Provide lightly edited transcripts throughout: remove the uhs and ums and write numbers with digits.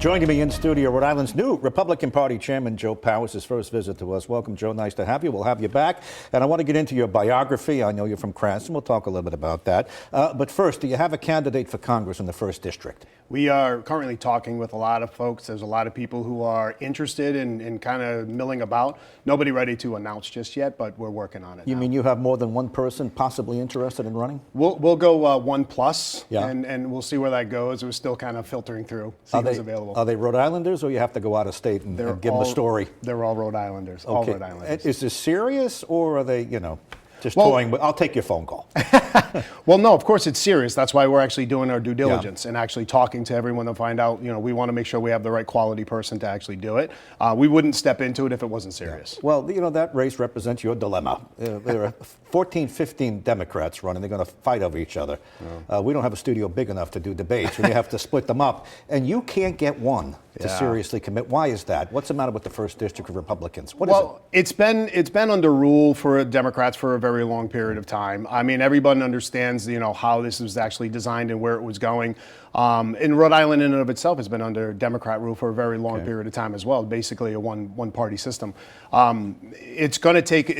Joining me in studio, Rhode Island's new Republican Party Chairman, Joe Powers, his first visit to us. Welcome, Joe. Nice to have you. We'll have you back. And I want to get into your biography. I know you're from Cranston. We'll talk a little bit about that. But first, do you have a candidate for Congress in the 1st District? We are currently talking with a lot of folks. There's a lot of people who are interested in kind of milling about. Nobody ready to announce just yet, but we're working on it. You mean you have more than one person possibly interested in running? We'll go 1 plus, yeah. and we'll see where that goes. We're still kind of filtering through, see who's available. Are they Rhode Islanders, or you have to go out of state and give them a story? They're all Rhode Islanders. Okay. All Rhode Islanders. Is this serious, or are they, just toying? I'll take your phone call. Well, no, of course it's serious. That's why we're actually doing our due diligence and actually talking to everyone to find out, we want to make sure we have the right quality person to actually do it. We wouldn't step into it if it wasn't serious. Yeah. Well, that race represents your dilemma. There are 14, 15 Democrats running. They're going to fight over each other. Yeah. We don't have a studio big enough to do debates. We have to split them up. And you can't get one to seriously commit. Why is that? What's the matter with the 1st District of Republicans? What is it? It's been under rule for Democrats for a very long period of time. I mean, everyone understands, how this was actually designed and where it was going. In Rhode Island in and of itself has been under Democrat rule for a very long period of time as well, basically a one-party system. It's going to take,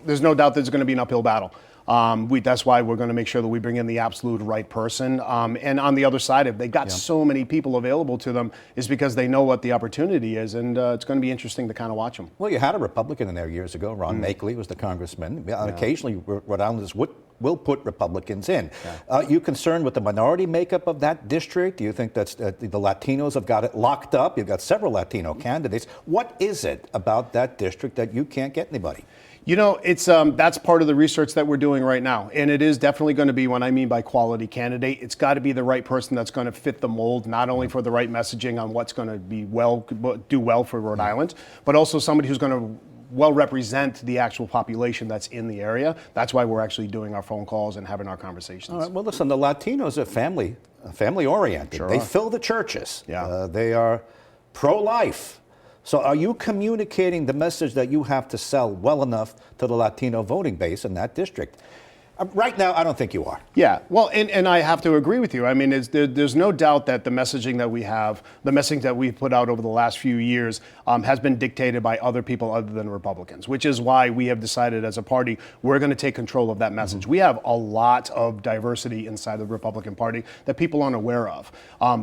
there's no doubt there's going to be an uphill battle. That's why we're going to make sure that we bring in the absolute right person. And on the other side, if they got so many people available to them, is because they know what the opportunity is, and it's going to be interesting to kind of watch them. Well, you had a Republican in there years ago. Ron Makeley was the congressman. Occasionally, Rhode Islanders will put Republicans in. Are you concerned with the minority makeup of that district? Do you think that's the Latinos have got it locked up? You've got several Latino candidates. What is it about that district that you can't get anybody? It's that's part of the research that we're doing right now. And it is definitely going to be what I mean by quality candidate. It's got to be the right person that's going to fit the mold, not only for the right messaging on what's going to do well for Rhode Island, but also somebody who's going to well represent the actual population that's in the area. That's why we're actually doing our phone calls and having our conversations. All right, well, listen, the Latinos are family oriented. Sure they are. Fill the churches. Yeah. They are pro-life. So are you communicating the message that you have to sell well enough to the Latino voting base in that district? Right now, I don't think you are. Yeah, well, and I have to agree with you. I mean, there's no doubt that the messaging that we have, the messaging that we've put out over the last few years has been dictated by other people other than Republicans, which is why we have decided as a party, we're going to take control of that message. We have a lot of diversity inside the Republican Party that people aren't aware of.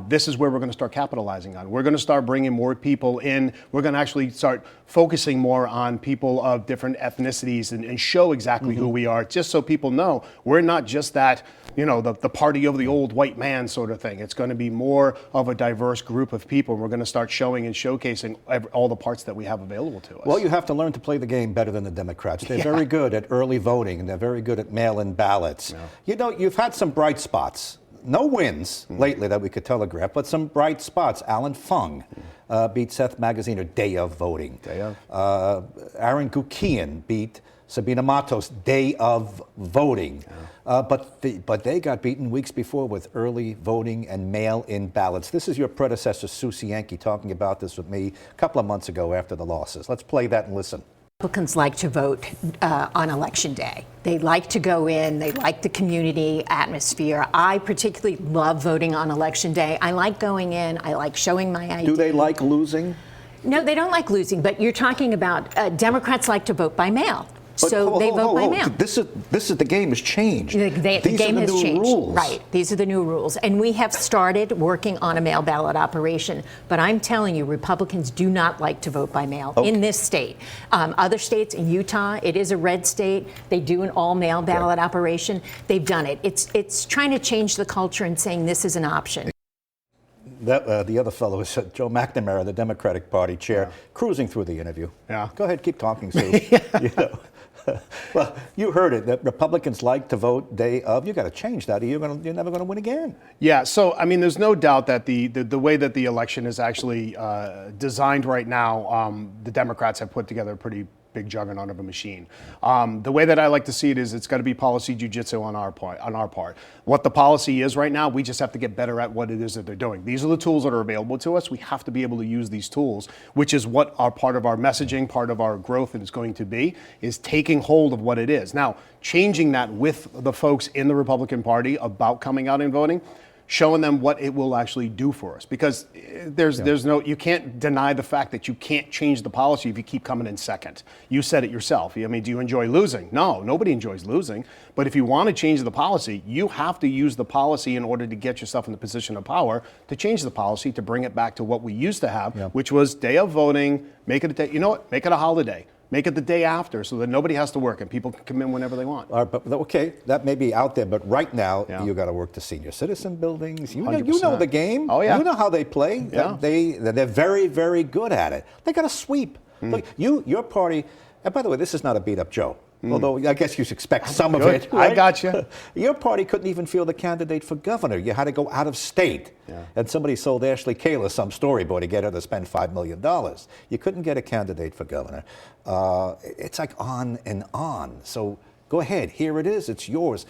This is where we're going to start capitalizing on. We're going to start bringing more people in. We're going to actually start focusing more on people of different ethnicities and show exactly who we are, just so people know we're not just that, the party of the old white man sort of thing. It's going to be more of a diverse group of people. We're going to start showing and showcasing all the parts that we have available to us. Well, you have to learn to play the game better than the Democrats. They're very good at early voting, and they're very good at mail-in ballots. Yeah. You've had some bright spots. No wins lately that we could telegraph, but some bright spots. Alan Fung beat Seth Magaziner day of voting. Day of. Aaron Gukian beat Sabina Matos day of voting. Yeah. But they got beaten weeks before with early voting and mail-in ballots. This is your predecessor, Susie Yankee, talking about this with me a couple of months ago after the losses. Let's play that and listen. Republicans like to vote on Election Day. They like to go in. They like the community atmosphere. I particularly love voting on Election Day. I like going in. I like showing my ID. Do they like losing? No, they don't like losing. But you're talking about Democrats like to vote by mail. So they vote by mail. This is the game has changed. The game has changed. Rules. Right. These are the new rules. And we have started working on a mail ballot operation. But I'm telling you, Republicans do not like to vote by mail in this state. Other states, in Utah, it is a red state. They do an all-mail ballot operation. They've done it. It's trying to change the culture and saying this is an option. The other fellow is Joe McNamara, the Democratic Party chair, cruising through the interview. Yeah. Go ahead, keep talking, Sue. Well, you heard it, that Republicans like to vote day of. You got to change that, or you're never going to win again. Yeah, so, I mean, there's no doubt that the way that the election is actually designed right now, the Democrats have put together a pretty big juggernaut of a machine. The way that I like to see it is it's got to be policy jujitsu on our part. What the policy is right now, we just have to get better at what it is that they're doing. These are the tools that are available to us. We have to be able to use these tools, which is what our part of our messaging, part of our growth is going to be, is taking hold of what it is. Now, changing that with the folks in the Republican Party about coming out and voting, showing them what it will actually do for us. Because there's no, you can't deny the fact that you can't change the policy if you keep coming in second. You said it yourself. I mean, do you enjoy losing? No, nobody enjoys losing. But if you want to change the policy, you have to use the policy in order to get yourself in the position of power to change the policy, to bring it back to what we used to have, which was day of voting, make it a day, you know what, make it a holiday. Make it the day after so that nobody has to work and people can come in whenever they want. But okay, that may be out there, but right now you got to work the senior citizen buildings. You know the game. Oh yeah. You know how they play. Yeah. They're very, very good at it. They got to sweep. Look, your party. And by the way, this is not a beat up Joe. Although I guess you expect some of it. Right? I got you. Your party couldn't even field a candidate for governor. You had to go out of state. Yeah. And somebody sold Ashley Kayla some storyboard to get her to spend $5 million. You couldn't get a candidate for governor. It's like on and on. So go ahead. Here it is. It's yours.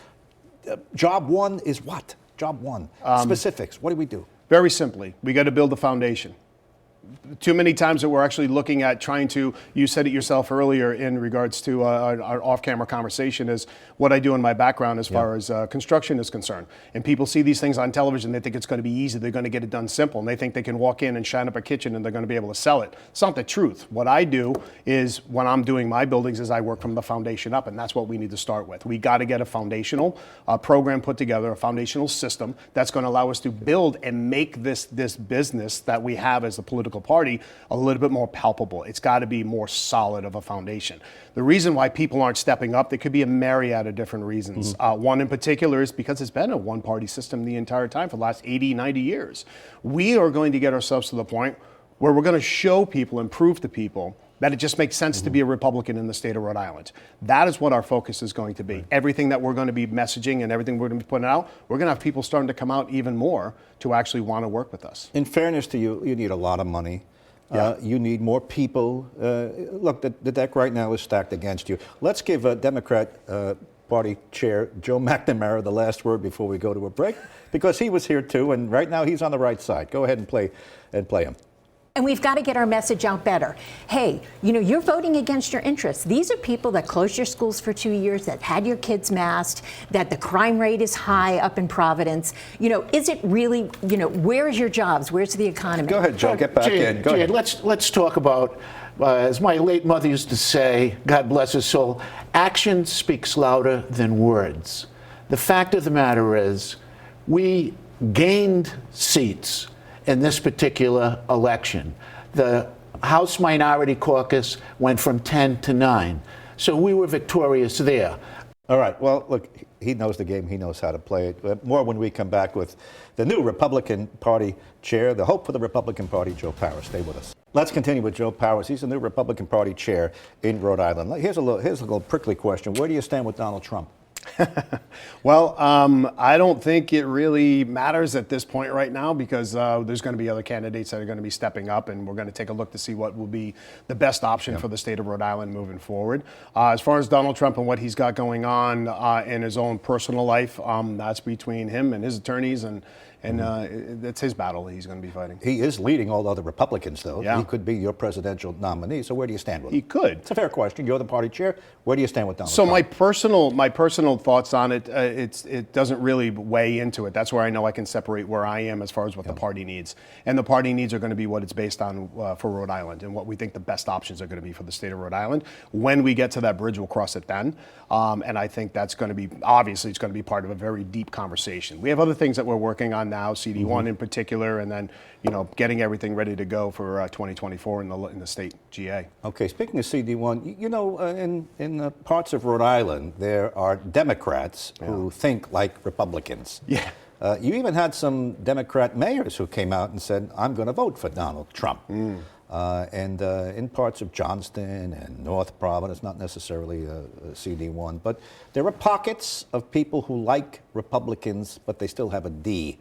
Job one is what? Job one. Specifics. What do we do? Very simply, we got to build a foundation. Too many times that we're actually looking at trying to, you said it yourself earlier in regards to our off-camera conversation, is what I do in my background as far as construction is concerned. And people see these things on television, they think it's going to be easy, they're going to get it done simple, and they think they can walk in and shine up a kitchen and they're going to be able to sell it. It's not the truth. What I do is, when I'm doing my buildings, is I work from the foundation up, and that's what we need to start with. We got to get a foundational program put together, a foundational system that's going to allow us to build and make this business that we have as a political party a little bit more palpable. It's got to be more solid of a foundation. The reason why people aren't stepping up, there could be a myriad of different reasons. One in particular is because it's been a one-party system the entire time for the last 80, 90 years. We are going to get ourselves to the point where we're going to show people and prove to people that it just makes sense to be a Republican in the state of Rhode Island. That is what our focus is going to be. Everything that we're going to be messaging and everything we're going to be putting out, we're going to have people starting to come out even more to actually want to work with us. In fairness to you, you need a lot of money. You need more people. Look, the deck right now is stacked against you. Let's give Democrat Party Chair Joe McNamara the last word before we go to a break, because he was here too, and right now he's on the right side. Go ahead and play him. And we've got to get our message out better. Hey, you know, you're voting against your interests. These are people that closed your schools for 2 years, that had your kids masked, that the crime rate is high up in Providence. You know, is it really, you know, where's your jobs? Where's the economy? Go ahead, Joe, get back in. Go ahead. Let's talk about, as my late mother used to say, God bless her soul, action speaks louder than words. The fact of the matter is, we gained seats in this particular election. The House Minority Caucus went from 10 to 9. So we were victorious there. All right. Well, look, he knows the game. He knows how to play it. More when we come back with the new Republican Party chair, the hope for the Republican Party, Joe Powers. Stay with us. Let's continue with Joe Powers. He's the new Republican Party chair in Rhode Island. Here's a little prickly question. Where do you stand with Donald Trump? Well, I don't think it really matters at this point right now, because there's going to be other candidates that are going to be stepping up, and we're going to take a look to see what will be the best option for the state of Rhode Island moving forward. As far as Donald Trump and what he's got going on in his own personal life, that's between him and his attorneys, and that's his battle that he's going to be fighting. He is leading all other Republicans, though. Yeah. He could be your presidential nominee. So where do you stand with him? He could. It's a fair question. You're the party chair. Where do you stand with Donald So Trump? my personal thoughts on it, it doesn't really weigh into it. That's where I know I can separate where I am as far as what the party needs. And the party needs are going to be what it's based on for Rhode Island, and what we think the best options are going to be for the state of Rhode Island. When we get to that bridge, we'll cross it then. And I think that's going to be, obviously, it's going to be part of a very deep conversation. We have other things that we're working on now, CD1 in particular, and then, you know, getting everything ready to go for 2024 in the state GA. Okay, speaking of CD1, you know, in parts of Rhode Island, there are Democrats who think like Republicans. Yeah. You even had some Democrat mayors who came out and said, I'm going to vote for Donald Trump. And in parts of Johnston and North Providence, not necessarily CD1, but there are pockets of people who like Republicans, but they still have a D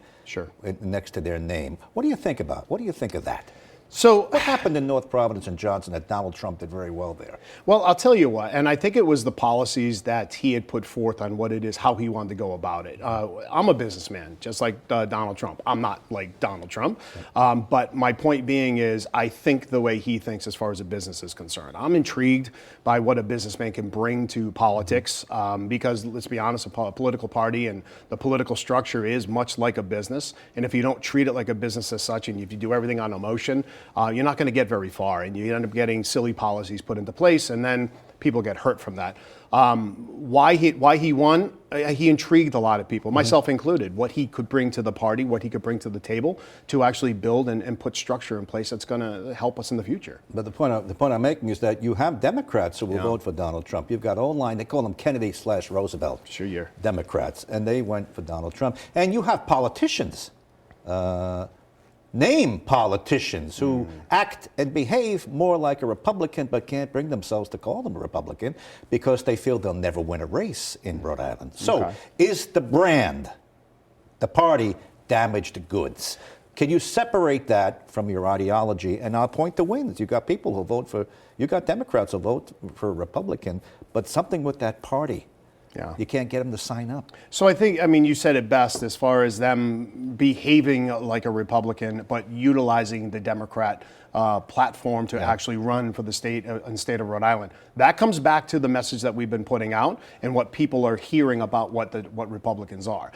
next to their name. What do you think about? What do you think of that? So What happened in North Providence and Johnson that Donald Trump did very well there? Well, I'll tell you what, and I think it was the policies that he had put forth on what it is, how he wanted to go about it. I'm a businessman, just like Donald Trump. I'm not like Donald Trump, but my point being is I think the way he thinks as far as a business is concerned. I'm intrigued by what a businessman can bring to politics because, let's be honest, a political party and the political structure is much like a business. And if you don't treat it like a business as such, and if you do everything on emotion, you're not going to get very far, and you end up getting silly policies put into place, and then people get hurt from that. Why he won? He intrigued a lot of people, myself included. What he could bring to the party, what he could bring to the table to actually build and put structure in place that's going to help us in the future. But the point I'm making is that you have Democrats who will vote for Donald Trump. You've got online, they call them Kennedy/Roosevelt Sure, yeah. Democrats, and they went for Donald Trump. And you have politicians. Name politicians who act and behave more like a Republican but can't bring themselves to call them a Republican because they feel they'll never win a race in Rhode Island. So is the brand, the party, damaged goods? Can you separate that from your ideology? And I'll point to wins. You've got people who vote for, you've got Democrats who vote for a Republican, but something with that party. Yeah. You can't get them to sign up. So I think, I mean, you said it best as far as them behaving like a Republican, but utilizing the Democrat platform to actually run for the state of Rhode Island. That comes back to the message that we've been putting out and what people are hearing about what Republicans are.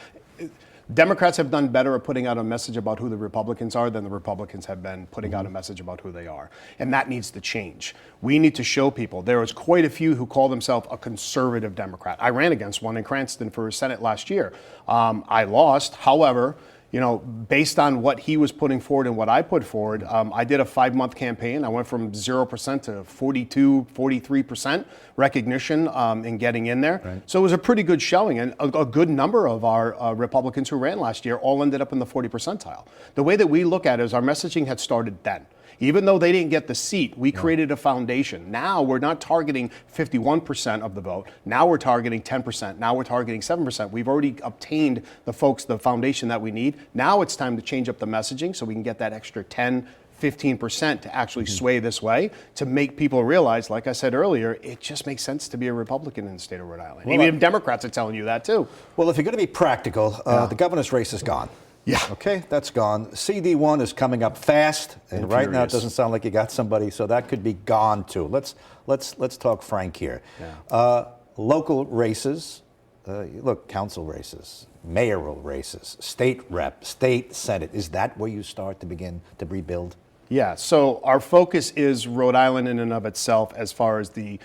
Democrats have done better at putting out a message about who the Republicans are than the Republicans have been putting out a message about who they are. And that needs to change. We need to show people. There was quite a few who call themselves a conservative Democrat. I ran against one in Cranston for Senate last year. I lost. However, you know, based on what he was putting forward and what I put forward, I did a 5-month campaign. I went from 0% to 42, 43% recognition in getting in there. Right. So it was a pretty good showing. And a good number of our Republicans who ran last year all ended up in the 40 percentile. The way that we look at it is our messaging had started then. Even though they didn't get the seat, we created a foundation. Now we're not targeting 51% of the vote. Now we're targeting 10%. Now we're targeting 7%. We've already obtained the foundation that we need. Now it's time to change up the messaging so we can get that extra 10, 15% to actually sway this way to make people realize, like I said earlier, it just makes sense to be a Republican in the state of Rhode Island. Well, even Democrats are telling you that too. Well, if you're going to be practical, the governor's race is gone. Yeah. Okay, that's gone. CD1 is coming up fast, and right now it doesn't sound like you got somebody, so that could be gone too. Let's talk frank here. Yeah. Local races, look, council races, mayoral races, state rep, state senate. Is that where you start to begin to rebuild? Yeah. So our focus is Rhode Island in and of itself, as far as the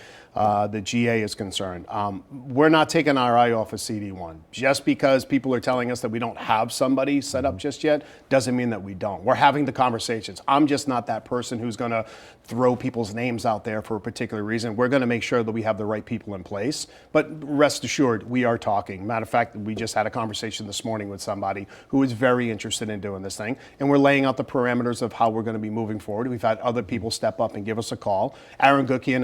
GA is concerned. We're not taking our eye off of CD1. Just because people are telling us that we don't have somebody set up just yet doesn't mean that we don't. We're having the conversations. I'm just not that person who's going to throw people's names out there for a particular reason. We're going to make sure that we have the right people in place. But rest assured, we are talking. Matter of fact, we just had a conversation this morning with somebody who is very interested in doing this thing. And we're laying out the parameters of how we're going to be moving forward. We've had other people step up and give us a call. Aaron Gookian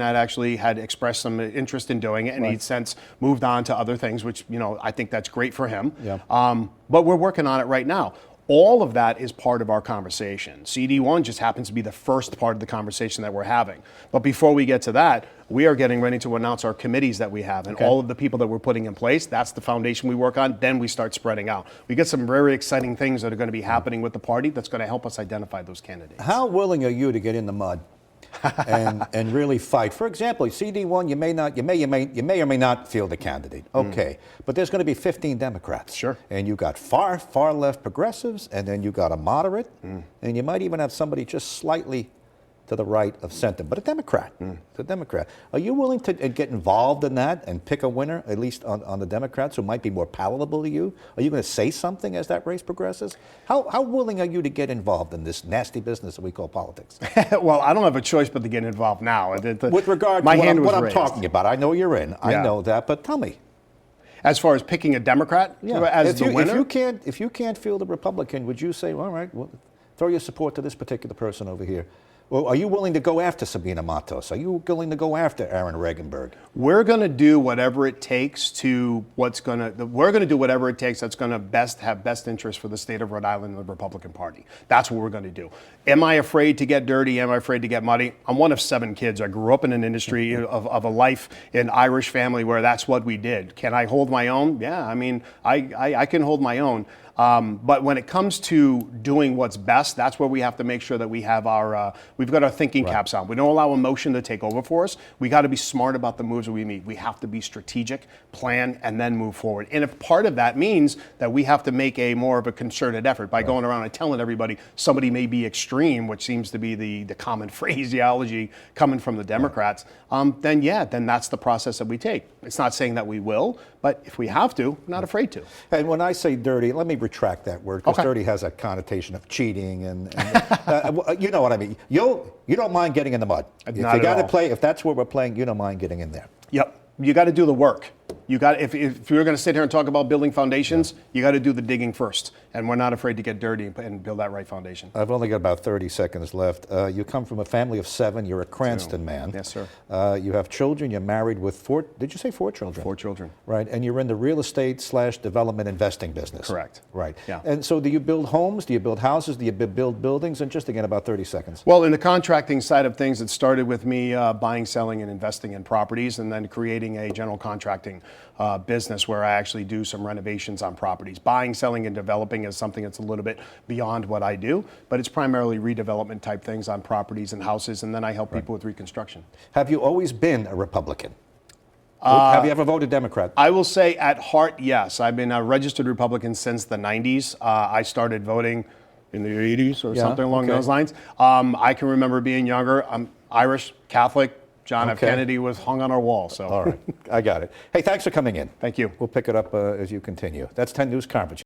had expressed some interest in doing it, and he's since moved on to other things, which, you know, I think that's great for him. Yeah. But we're working on it right now. All of that is part of our conversation. CD1 just happens to be the first part of the conversation that we're having. But before we get to that, we are getting ready to announce our committees that we have and all of the people that we're putting in place. That's the foundation we work on. Then we start spreading out. We get some very exciting things that are going to be happening with the party that's going to help us identify those candidates. How willing are you to get in the mud and really fight? For example, CD1, you may or may not field a candidate. Okay, but there's going to be 15 Democrats. Sure. And you got far left progressives, and then you got a moderate, and you might even have somebody just slightly to the right of center, but a Democrat. It's a Democrat. Are you willing to get involved in that and pick a winner, at least on the Democrats, who might be more palatable to you? Are you going to say something as that race progresses? How willing are you to get involved in this nasty business that we call politics? Well, I don't have a choice but to get involved now. With regard to what I'm talking about, I know you're in. I know that, but tell me. As far as picking a Democrat as the winner? If you can't field a Republican, would you say, all right, well, throw your support to this particular person over here? Well, are you willing to go after Sabina Matos? Are you willing to go after Aaron Regenberg? We're going to do whatever it takes to we're going to do whatever it takes that's going to have best interest for the state of Rhode Island and the Republican Party. That's what we're going to do. Am I afraid to get dirty? Am I afraid to get muddy? I'm one of 7 kids. I grew up in an industry of a life in Irish family where that's what we did. Can I hold my own? Yeah, I mean, I can hold my own. But when it comes to doing what's best, that's where we have to make sure that we have we've got our thinking caps on. We don't allow emotion to take over for us. We got to be smart about the moves that we make. We have to be strategic, plan, and then move forward. And if part of that means that we have to make more of a concerted effort by going around and telling everybody somebody may be extreme, which seems to be the common phraseology coming from the Democrats, then that's the process that we take. It's not saying that we will, but if we have to, I'm not afraid to. And when I say dirty, let me retract that word, because dirty has a connotation of cheating and you know what I mean. You don't mind getting in the mud. If you got to play, if that's what we're playing, you don't mind getting in there. Yep. You got to do the work. You got if you're going to sit here and talk about building foundations, you got to do the digging first. And we're not afraid to get dirty and build that right foundation. I've only got about 30 seconds left. You come from a family of 7. You're a Cranston man. Yes, sir. You have children. You're married with 4. Did you say 4 children? 4 children. Right. And you're in the real estate / development investing business. Correct. Right. Yeah. And so do you build homes? Do you build houses? Do you build buildings? And just again, about 30 seconds. Well, in the contracting side of things, it started with me buying, selling, and investing in properties, and then creating a general contracting business where I actually do some renovations on properties. Buying, selling, and developing is something that's a little bit beyond what I do, but it's primarily redevelopment type things on properties and houses, and then I help people with reconstruction. Have you always been a Republican? Have you ever voted Democrat? I will say at heart, yes. I've been a registered Republican since the 90s. I started voting in the 80s or something along those lines. I can remember being younger. I'm Irish, Catholic. John F. Kennedy was hung on our wall. So. All right, I got it. Hey, thanks for coming in. Thank you. We'll pick it up as you continue. That's 10 News Conference.